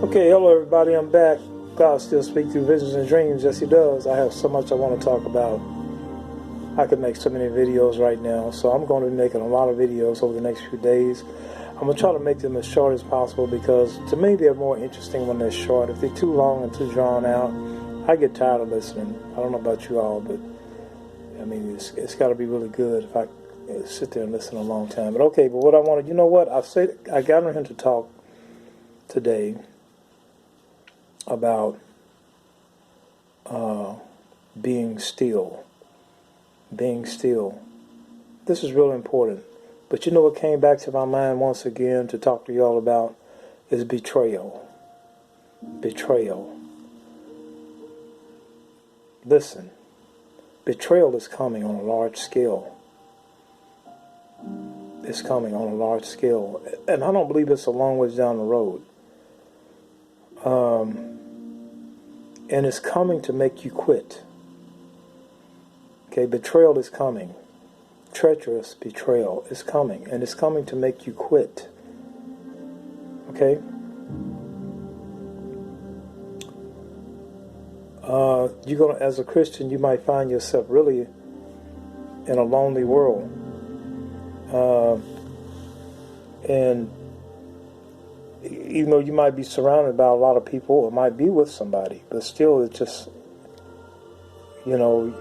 Okay, hello everybody, I'm back. God still speaks through visions and dreams. Yes, He does. I have so much I want to talk about. I could make so many videos right now, so I'm going to be making a lot of videos over the next few days. I'm going to try to make them as short as possible because to me they're more interesting when they're short. If they're too long and too drawn out, I get tired of listening. I don't know about you all, but I mean, it's got to be really good if I sit there and listen a long time. But okay, but what I wanted, you know what? I got on here to talk today about being still. Being still. This is really important. But you know what came back to my mind once again to talk to you all about is betrayal. Betrayal. Listen, betrayal is coming on a large scale. It's coming on a large scale. And I don't believe it's a long ways down the road. And it's coming to make you quit. Okay, betrayal is coming. Treacherous betrayal is coming. And it's coming to make you quit. Okay? You're gonna, as a Christian, you might find yourself really in a lonely world. And even though you might be surrounded by a lot of people or might be with somebody, but still it's just, you know,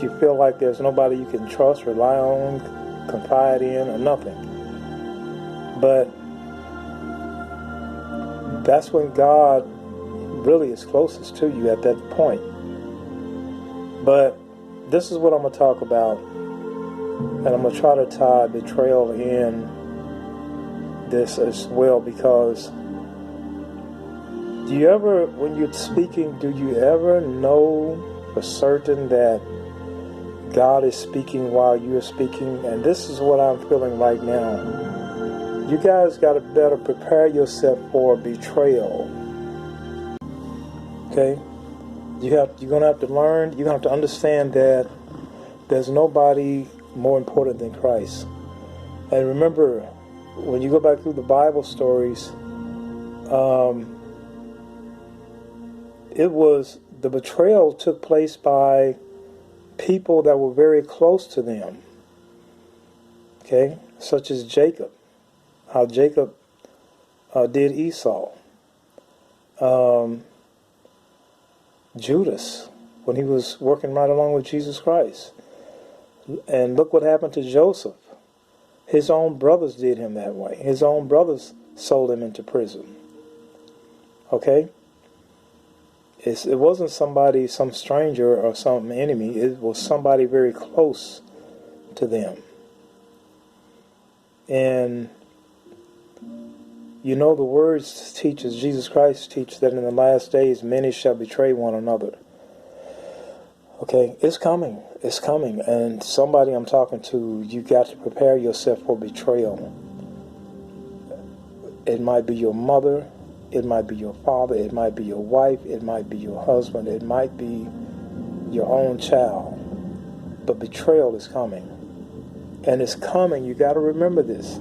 you feel like there's nobody you can trust, rely on, confide in, or nothing. But that's when God really is closest to you at that point. But this is what I'm going to talk about, and I'm going to try to tie betrayal in this as well, because do you ever, when you're speaking, do you ever know for certain that God is speaking while you're speaking? And this is what I'm feeling right now. You guys got to better prepare yourself for betrayal. Okay? You're going to have to learn, you're going to have to understand that there's nobody more important than Christ. And remember, when you go back through the Bible stories, the betrayal took place by people that were very close to them. Okay? Such as Jacob. How Jacob did Esau. Judas, when he was working right along with Jesus Christ. And look what happened to Joseph. His own brothers did him that way. His own brothers sold him into prison. Okay? It wasn't somebody, some stranger or some enemy. It was somebody very close to them. And you know the words teaches, Jesus Christ teaches that in the last days many shall betray one another. Okay, it's coming. It's coming. And somebody I'm talking to, you got to prepare yourself for betrayal. It might be your mother. It might be your father. It might be your wife. It might be your husband. It might be your own child. But betrayal is coming. And it's coming. You got to remember this.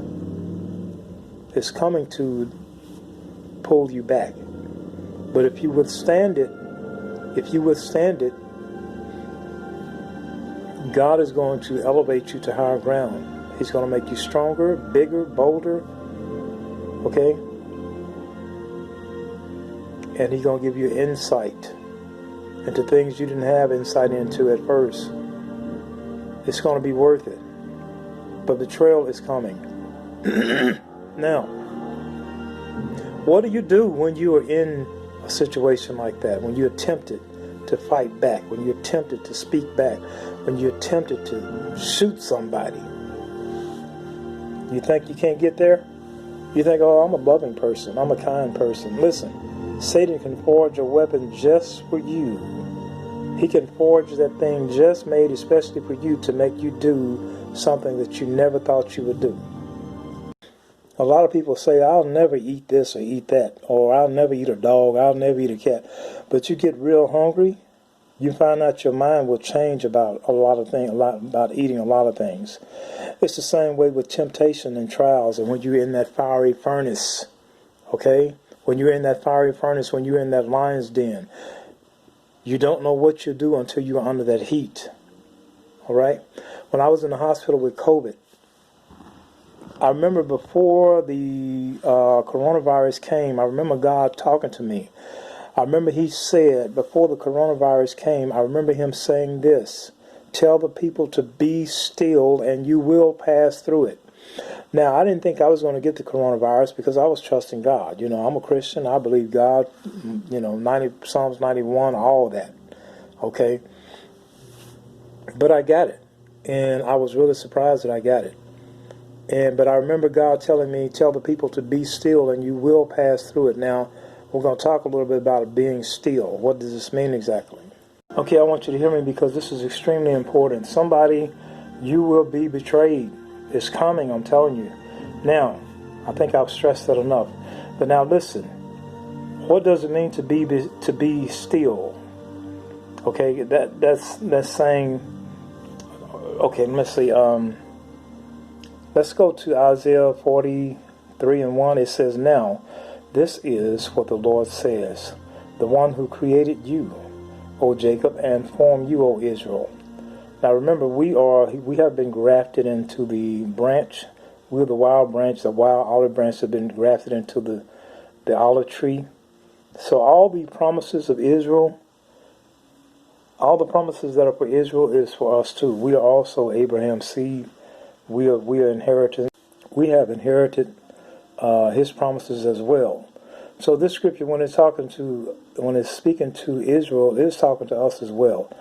It's coming to pull you back. But if you withstand it, God is going to elevate you to higher ground. He's going to make you stronger, bigger, bolder. Okay? And He's going to give you insight into things you didn't have insight into at first. It's going to be worth it. But betrayal is coming. Now, what do you do when you are in a situation like that? When you're tempted to fight back, when you're tempted to speak back, when you're tempted to shoot somebody? You think you can't get there? You think, oh, I'm a loving person, I'm a kind person. Listen, Satan can forge a weapon just for you. He can forge that thing just made especially for you to make you do something that you never thought you would do. A lot of people say, I'll never eat this or eat that, or I'll never eat a dog, I'll never eat a cat. But you get real hungry, you find out your mind will change about about eating a lot of things. It's the same way with temptation and trials, and when you're in that fiery furnace, okay, when you're in that fiery furnace, when you're in that lion's den. You don't know what you'll do until you're under that heat. All right? When I was in the hospital with COVID, I remember before the coronavirus came, I remember God talking to me. I remember he said, before the coronavirus came, I remember him saying this: tell the people to be still and you will pass through it. Now, I didn't think I was going to get the coronavirus because I was trusting God. You know, I'm a Christian. I believe God, you know, Psalms 91, all of that. Okay? But I got it. And I was really surprised that I got it. But I remember God telling me, tell the people to be still and you will pass through it. Now, we're going to talk a little bit about being still. What does this mean exactly? Okay, I want you to hear me because this is extremely important. Somebody, you will be betrayed. It's coming, I'm telling you. Now, I think I've stressed that enough. But now listen. What does it mean to be still? Okay, that's saying. Okay, let's see. Let's go to Isaiah 43:1. It says, now, this is what the Lord says, the one who created you, O Jacob, and formed you, O Israel. Now remember, we have been grafted into the branch. We're the wild branch. The wild olive branch have been grafted into the olive tree. So all the promises of Israel, all the promises that are for Israel is for us too. We are also Abraham's seed. We are inherited. We have inherited his promises as well. So this scripture, when it's speaking to Israel, it's talking to us as well.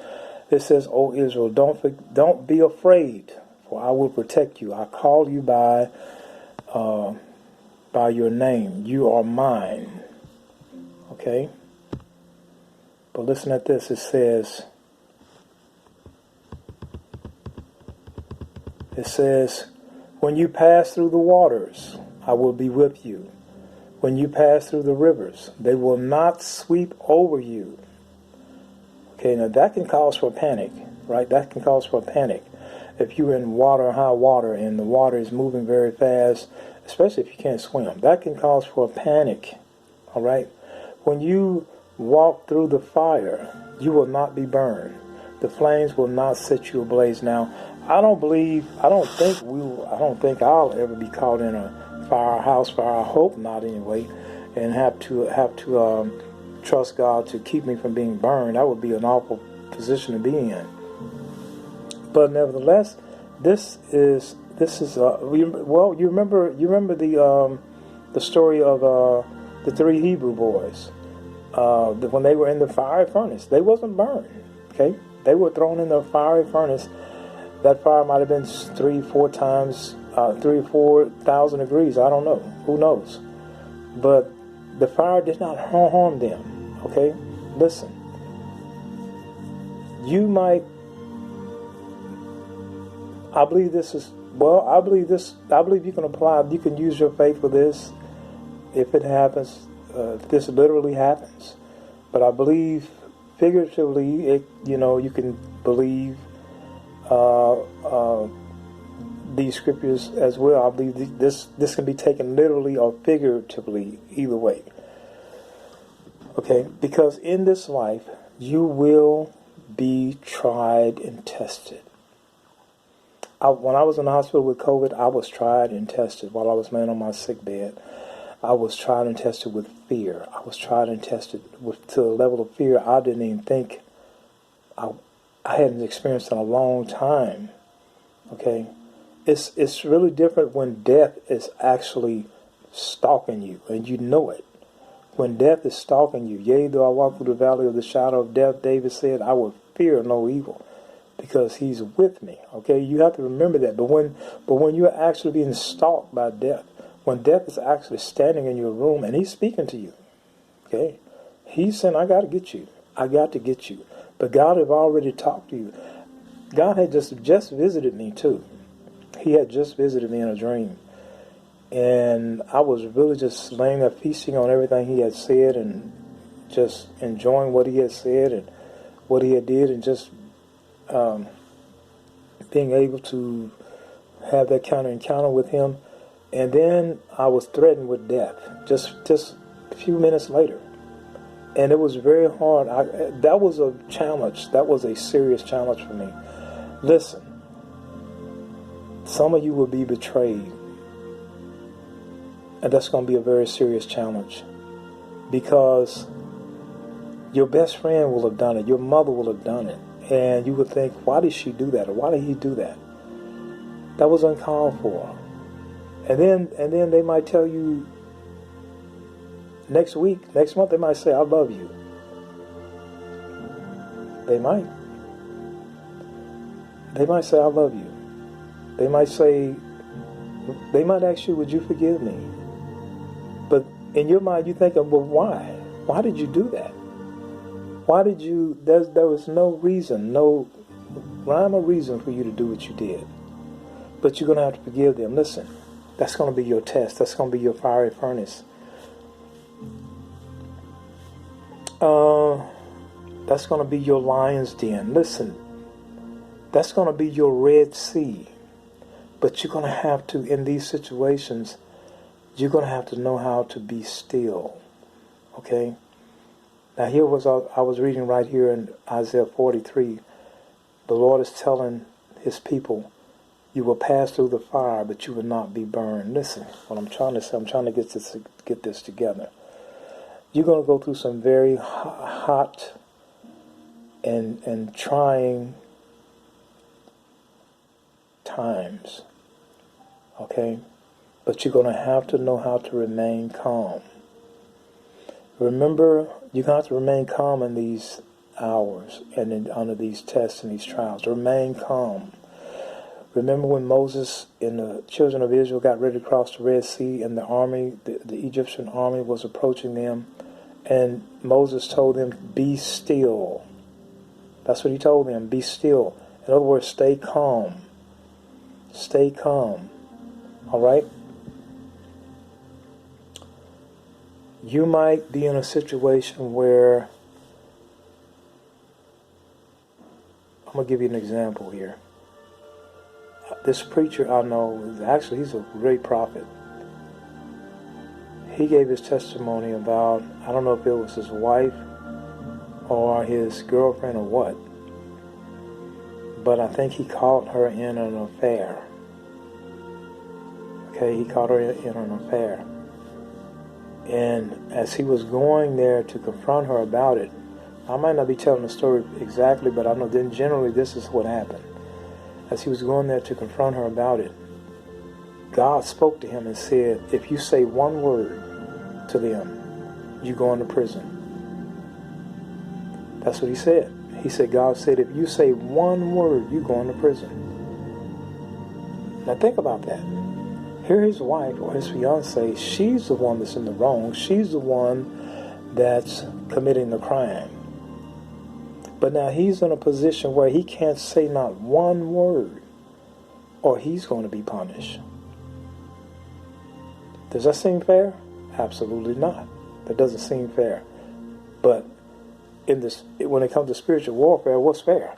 It says, "O Israel, don't be afraid, for I will protect you. I call you by your name. You are mine." Okay. But listen at this. It says, when you pass through the waters, I will be with you. When you pass through the rivers, they will not sweep over you. Okay, now that can cause for panic, right? That can cause for panic. If you're in high water, and the water is moving very fast, especially if you can't swim, that can cause for a panic, all right? When you walk through the fire, you will not be burned. The flames will not set you ablaze. Now, I don't think I'll ever be caught in a house fire. I hope not, anyway, and have to trust God to keep me from being burned. That would be an awful position to be in. But nevertheless, this is you remember the story of the three Hebrew boys when they were in the fiery furnace. They wasn't burned. Okay, they were thrown in the fiery furnace. That fire might have been 3,000 or 4,000 degrees. I don't know. Who knows? But the fire did not harm them. Okay? Listen. I believe you can apply, you can use your faith for this if it happens, if this literally happens. But I believe figuratively, you can believe these scriptures as well. I believe this can be taken literally or figuratively, either way. Okay, because in this life you will be tried and tested. When I was in the hospital with COVID, I was tried and tested while I was laying on my sick bed. I was tried and tested with fear. I was tried and tested to a level of fear I didn't even think I hadn't experienced in a long time. Okay, it's really different when death is actually stalking you and you know it. When death is stalking you, yea, though I walk through the valley of the shadow of death, David said, I will fear no evil, because he's with me. Okay, you have to remember that. But when you're actually being stalked by death, when death is actually standing in your room and he's speaking to you, okay, he's saying, I got to get you. I got to get you. But God had already talked to you. God had just visited me too. He had just visited me in a dream. And I was really just laying there feasting on everything he had said and just enjoying what he had said and what he had did, and just being able to have that kind of encounter with him. And then I was threatened with death. Just a few minutes later. And it was very hard. That was a challenge. That was a serious challenge for me. Listen, some of you will be betrayed. And that's going to be a very serious challenge. Because your best friend will have done it. Your mother will have done it. And you would think, why did she do that? Or why did he do that? That was uncalled for. And then they might tell you next week, next month, they might say, I love you. They might. They might say, I love you. They might ask you, would you forgive me? But in your mind, you're thinking, well, why? Why did you do that? Why did you, there was no reason, no rhyme or reason for you to do what you did. But you're going to have to forgive them. Listen, that's going to be your test. That's going to be your fiery furnace. That's going to be your lion's den. Listen, that's going to be your Red Sea. But you're going to have to, in these situations, you're going to have to know how to be still. Okay? Now here was, I was reading right here in Isaiah 43. The Lord is telling his people, you will pass through the fire, but you will not be burned. Listen, what I'm trying to say, I'm trying to get this together. You're going to go through some very hot and trying times. Okay? But you're going to have to know how to remain calm. Remember, you're going to have to remain calm in these hours and under these tests and these trials. Remain calm. Remember when Moses and the children of Israel got ready to cross the Red Sea and the army, the Egyptian army was approaching them, and Moses told them, be still. That's what he told them, be still. In other words, stay calm. Stay calm. All right? You might be in a situation where, I'm going to give you an example here. This preacher I know, actually he's a great prophet. He gave his testimony about, I don't know if it was his wife or his girlfriend or what, but I think he caught her in an affair. Okay, he caught her in an affair. And as he was going there to confront her about it, I might not be telling the story exactly, but I know then generally this is what happened. As he was going there to confront her about it, God spoke to him and said, if you say one word to them, you go into prison. That's what he said. He said, God said, if you say one word, you go into prison. Now think about that. Here his wife or his fiancée, she's the one that's in the wrong. She's the one that's committing the crime. But now he's in a position where he can't say not one word or he's going to be punished. Does that seem fair? Absolutely not. That doesn't seem fair. But in this, when it comes to spiritual warfare, what's fair?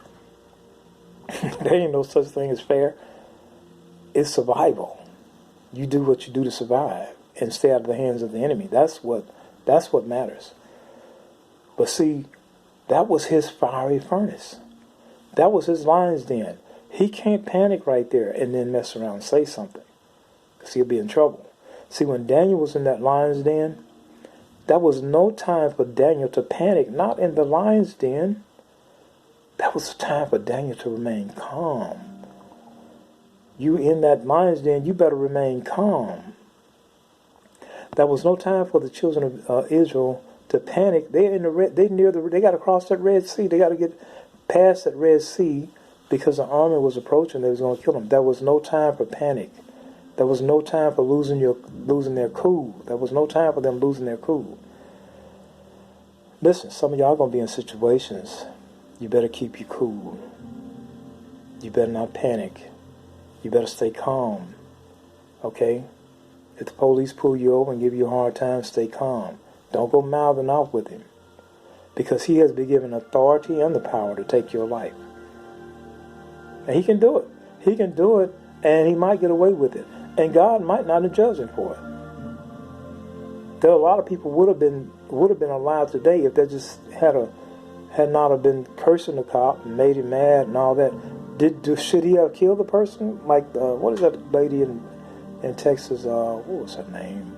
There ain't no such thing as fair. It's survival. You do what you do to survive and stay out of the hands of the enemy. That's what matters. But see, that was his fiery furnace. That was his lion's den. He can't panic right there and then mess around and say something, because he'll be in trouble. See, when Daniel was in that lion's den, that was no time for Daniel to panic, not in the lion's den. That was the time for Daniel to remain calm. You in that lion's den, you better remain calm. That was no time for the children of Israel to panic. They got to cross that Red Sea. They got to get past that Red Sea because the army was approaching. They was going to kill them. There was no time for panic. There was no time for losing their cool. There was no time for them losing their cool. Listen, some of y'all going to be in situations. You better keep your cool. You better not panic. You better stay calm. Okay? If the police pull you over and give you a hard time, stay calm. Don't go mouthing off with him, because he has been given authority and the power to take your life. And he can do it. He can do it, and he might get away with it. And God might not have judged him for it. There are a lot of people would have been alive today if they just had not have been cursing the cop and made him mad and all that. Should he have killed the person? Like what is that lady in Texas? What was her name?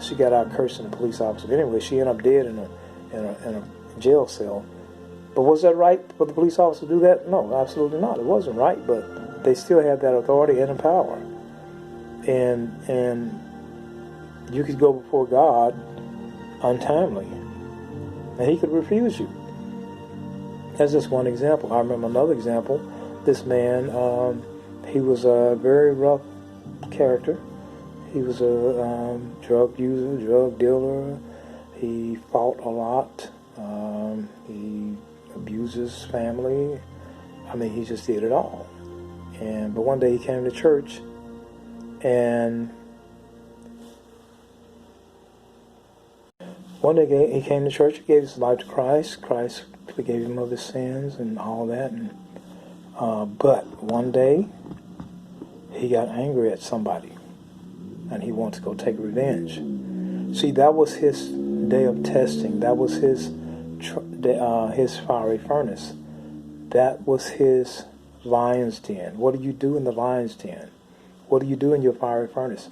She got out cursing the police officer. Anyway, she ended up dead in a jail cell. But was that right for the police officer to do that? No, absolutely not. It wasn't right, but they still had that authority and the power. And you could go before God untimely, and he could refuse you. That's just one example. I remember another example. This man, he was a very rough character. He was a drug user, drug dealer. He fought a lot. He abused his family. I mean, he just did it all. But one day he came to church, and one day he came to church, he gave his life to Christ. Christ forgave him of his sins and all that. But one day he got angry at somebody, and he wanted to go take revenge. See, that was his day of testing. That was his fiery furnace. That was his lion's den. What do you do in the lion's den? What do you do in your fiery furnace?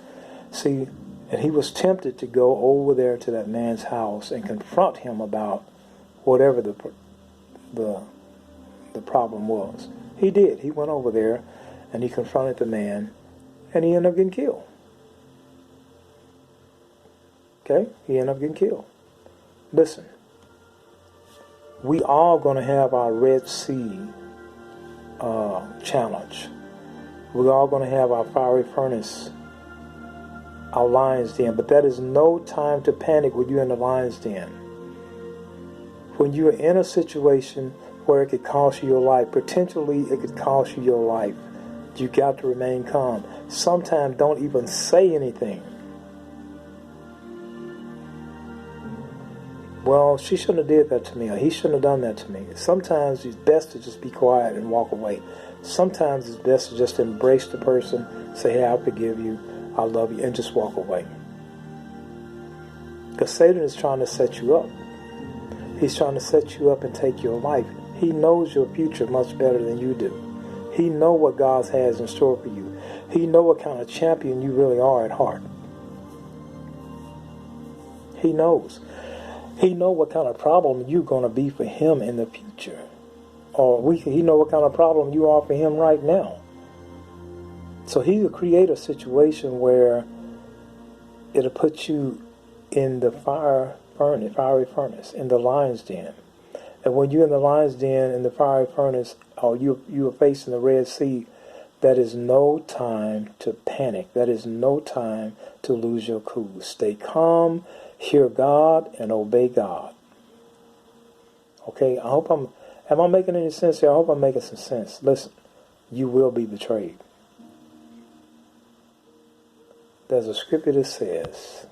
See, and he was tempted to go over there to that man's house and confront him about whatever the problem was. He did. He went over there and he confronted the man, and he ended up getting killed. Okay? He ended up getting killed. Listen, we are going to have our Red Sea challenge. We're all going to have our fiery furnace, our lion's den. But that is no time to panic when you're in the lion's den. When you're in a situation where it could cost you your life, potentially it could cost you your life, you got to remain calm. Sometimes don't even say anything. Well, she shouldn't have did that to me, or he shouldn't have done that to me. Sometimes it's best to just be quiet and walk away. Sometimes it's best to just embrace the person, say, hey, I forgive you, I love you, and just walk away. Because Satan is trying to set you up. He's trying to set you up and take your life. He knows your future much better than you do. He knows what God has in store for you. He knows what kind of champion you really are at heart. He knows. He knows what kind of problem you're going to be for him in the future. He knows what kind of problem you are for him right now. So he will create a situation where it'll put you in the fiery furnace, in the lion's den. And when you're in the lion's den, in the fiery furnace, or you are facing the Red Sea, that is no time to panic. That is no time to lose your cool. Stay calm, hear God, and obey God. Okay, am I making any sense here? I hope I'm making some sense. Listen, you will be betrayed. There's a scripture that says,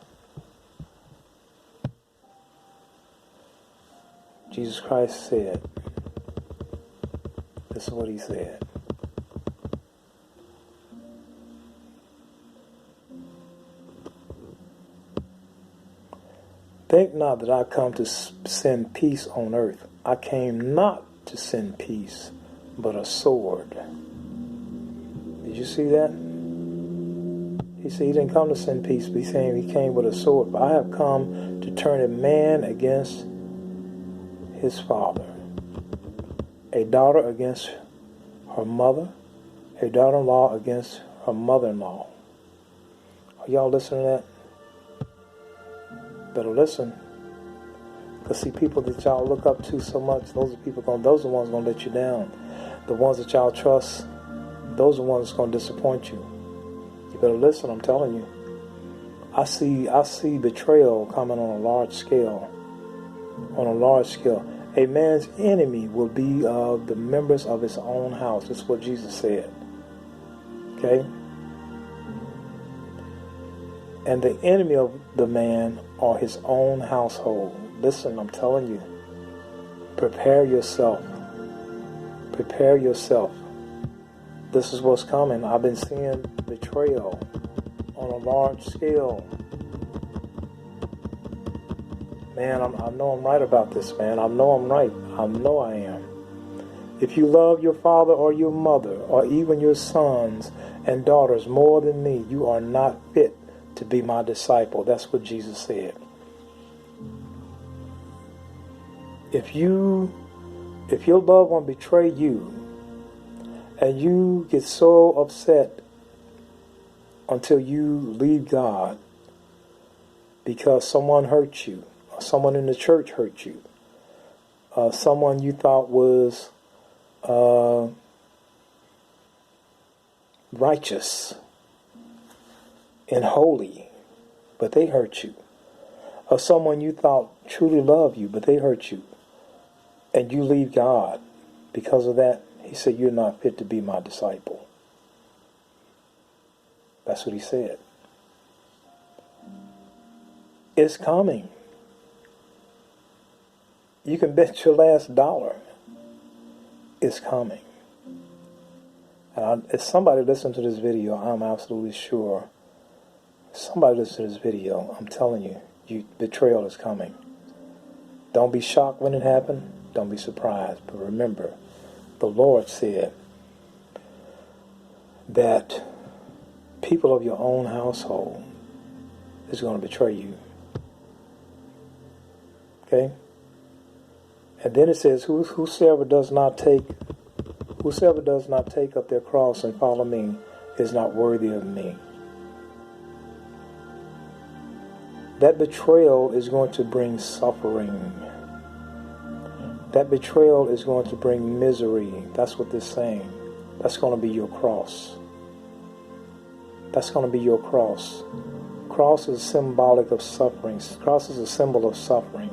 Jesus Christ said, this is what he said. Think not that I come to send peace on earth. I came not to send peace, but a sword. Did you see that? He said he didn't come to send peace, but he's saying he came with a sword. But I have come to turn a man against his father, a daughter against her mother, a daughter-in-law against her mother-in-law. Are y'all listening to that? Better listen. Because see, people that y'all look up to so much, those are the ones going to let you down. The ones that y'all trust, those are the ones that's going to disappoint you. You better listen, I'm telling you. I see betrayal coming on a large scale. On a large scale. A man's enemy will be of the members of his own house. That's what Jesus said. Okay? And the enemy of the man are his own household. Listen, I'm telling you. Prepare yourself. Prepare yourself. This is what's coming. I've been seeing betrayal on a large scale Man, I know I'm right about this, man. I know I'm right. I know I am. If you love your father or your mother or even your sons and daughters more than me, you are not fit to be my disciple. That's what Jesus said. If your loved one betray you and you get so upset until you leave God because someone hurt you, or someone in the church hurt you, someone you thought was righteous and holy, but they hurt you, or someone you thought truly loved you, but they hurt you, and you leave God because of that, he said, you're not fit to be my disciple. That's what he said. It's coming. You can bet your last dollar it's coming. If somebody listened to this video, I'm absolutely sure. Somebody listened to this video, I'm telling you, betrayal is coming. Don't be shocked when it happens. Don't be surprised. But remember, the Lord said that people of your own household is going to betray you. Okay? And then it says, whosoever does not take up their cross and follow me is not worthy of me. That betrayal is going to bring suffering. That betrayal is going to bring misery. That's what this is saying. That's going to be your cross. That's going to be your cross. Cross is symbolic of suffering. Cross is a symbol of suffering.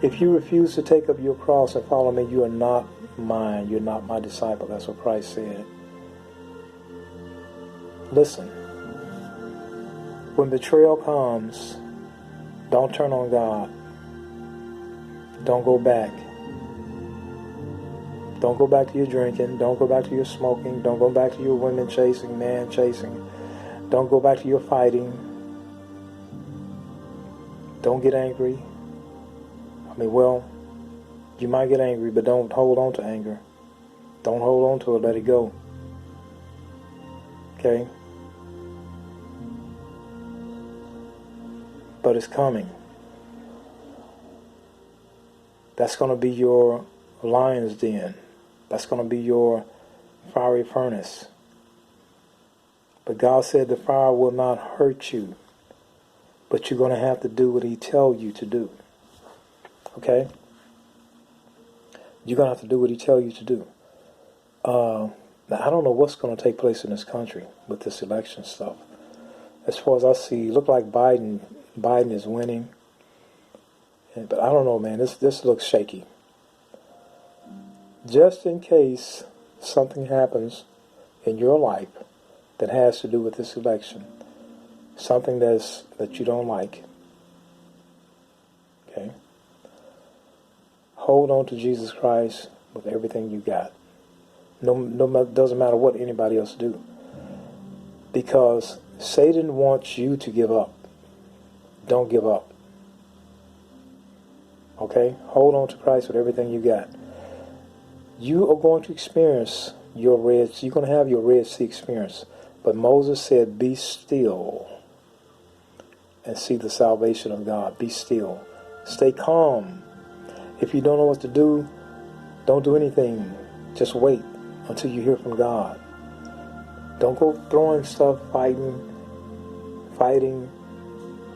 If you refuse to take up your cross and follow me, you are not mine. You're not my disciple. That's what Christ said. Listen. When betrayal comes, don't turn on God. Don't go back. Don't go back to your drinking. Don't go back to your smoking. Don't go back to your women chasing, man chasing. Don't go back to your fighting. Don't get angry. Well, you might get angry, but don't hold on to anger. Don't hold on to it. Let it go. Okay? But it's coming. That's going to be your lion's den. That's going to be your fiery furnace. But God said the fire will not hurt you, but you're going to have to do what he tells you to do. Okay? You're going to have to do what he tells you to do. Now, I don't know what's going to take place in this country with this election stuff. As far as I see, it looks like Biden is winning. But I don't know, man. This looks shaky. Just in case something happens in your life that has to do with this election, something that you don't like, okay? Hold on to Jesus Christ with everything you got. No, doesn't matter what anybody else do. Because Satan wants you to give up. Don't give up. Okay? Hold on to Christ with everything you got. You are going to experience you're going to have your Red Sea experience. But Moses said, be still and see the salvation of God. Be still. Stay calm. If you don't know what to do, don't do anything. Just wait until you hear from God. Don't go throwing stuff, fighting,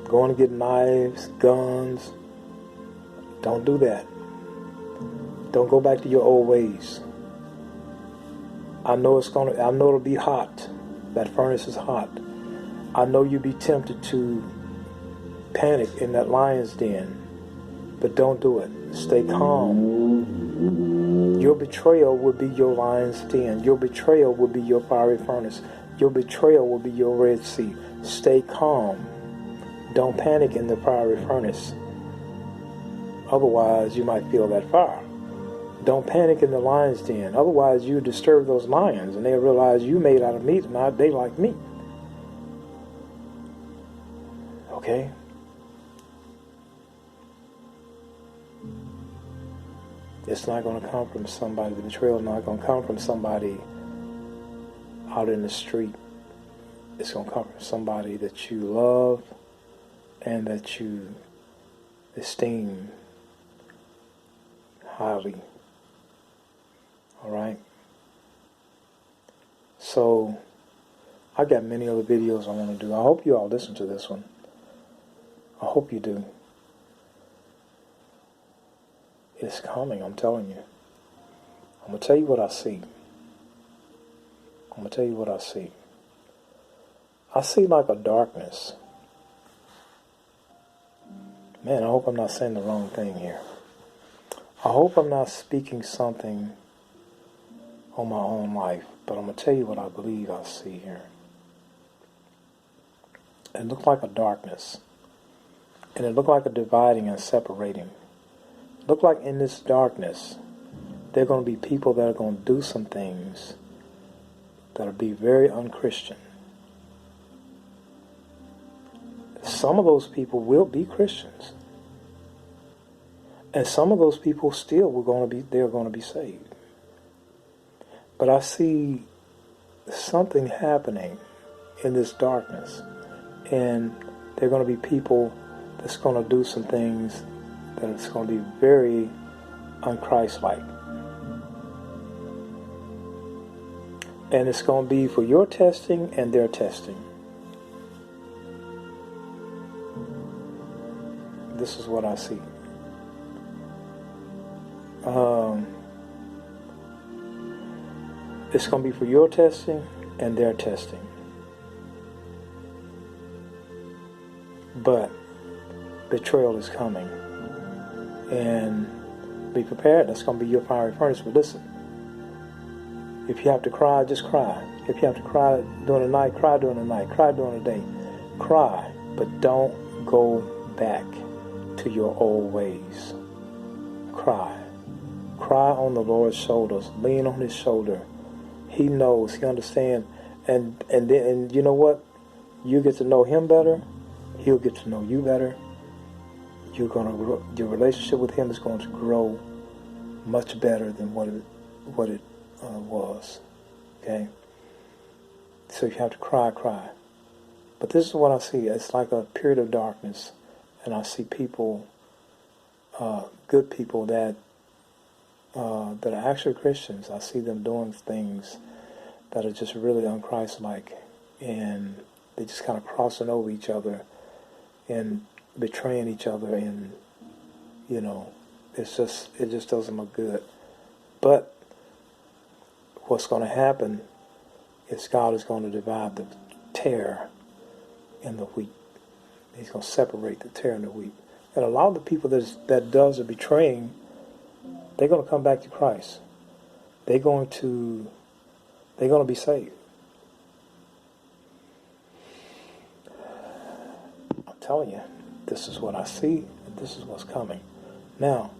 going to get knives, guns. Don't do that. Don't go back to your old ways. I know it'll be hot. That furnace is hot. I know you'll be tempted to panic in that lion's den, but don't do it. Stay calm. Your betrayal will be your lion's den. Your betrayal will be your fiery furnace. Your betrayal will be your Red Sea. Stay calm. Don't panic in the fiery furnace. Otherwise, you might feel that fire. Don't panic in the lion's den. Otherwise, you disturb those lions, and they'll realize you made out of meat, and they like meat. Okay? It's not going to come from somebody. The betrayal is not going to come from somebody out in the street. It's going to come from somebody that you love and that you esteem highly. All right? So, I got many other videos I want to do. I hope you all listen to this one. I hope you do. It's coming, I'm telling you. I'm going to tell you what I see. I'm going to tell you what I see. I see like a darkness. Man, I hope I'm not saying the wrong thing here. I hope I'm not speaking something on my own life, but I'm going to tell you what I believe I see here. It looked like a darkness. And it looked like a dividing and separating. It looked like in this darkness, there are going to be people that are going to do some things that will be very unchristian. Some of those people will be Christians. And some of those people still they're going to be saved. But I see something happening in this darkness. And there are going to be people that's going to do some things that it's going to be very unchristlike. And it's going to be for your testing and their testing. This is what I see. It's going to be for your testing and their testing. But betrayal is coming. And be prepared. That's going to be your fiery furnace. But listen, if you have to cry, just cry. If you have to cry during the night, cry during the night. Cry during the day. Cry, but don't go back to your old ways. Cry. Cry on the Lord's shoulders. Lean on His shoulder. He knows. He understands. And you know what? You get to know Him better. He'll get to know you better. You're going to grow, your relationship with Him is going to grow much better than what it was. Okay. So if you have to cry, cry. But this is what I see. It's like a period of darkness, and I see people, good people that are actually Christians. I see them doing things that are just really unchristlike, and they just kind of crossing over each other and betraying each other, and it just doesn't look good. But what's going to happen is God is going to divide the tare and the wheat. He's going to separate the tare and the wheat. And a lot of the people that does the betraying, they're going to come back to Christ. They're going to be saved. I'm telling you, this is what I see, and this is what's coming. Now,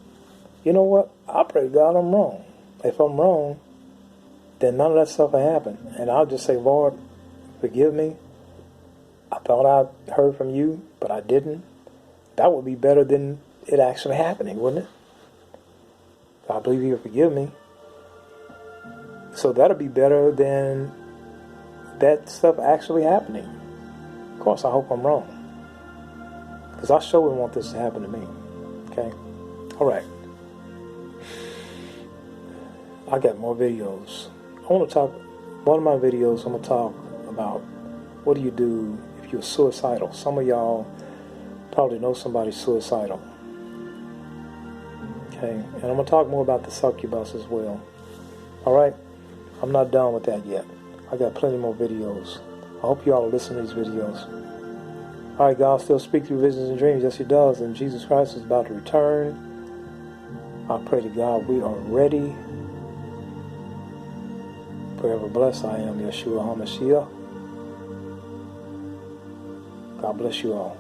you know what? I pray to God I'm wrong. If I'm wrong, then none of that stuff will happen. And I'll just say, Lord, forgive me. I thought I heard from you, but I didn't. That would be better than it actually happening, wouldn't it? I believe He'll forgive me. So that'll be better than that stuff actually happening. Of course, I hope I'm wrong. Because I sure wouldn't want this to happen to me. Okay? All right. I got more videos. I want to talk, one of my videos, I'm going to talk about what do you do if you're suicidal. Some of y'all probably know somebody suicidal. Okay? And I'm going to talk more about the succubus as well. All right? I'm not done with that yet. I got plenty more videos. I hope you all will listen to these videos. All right, God still speaks through visions and dreams. Yes, He does. And Jesus Christ is about to return. I pray to God we are ready. Forever blessed I am, Yeshua HaMashiach. God bless you all.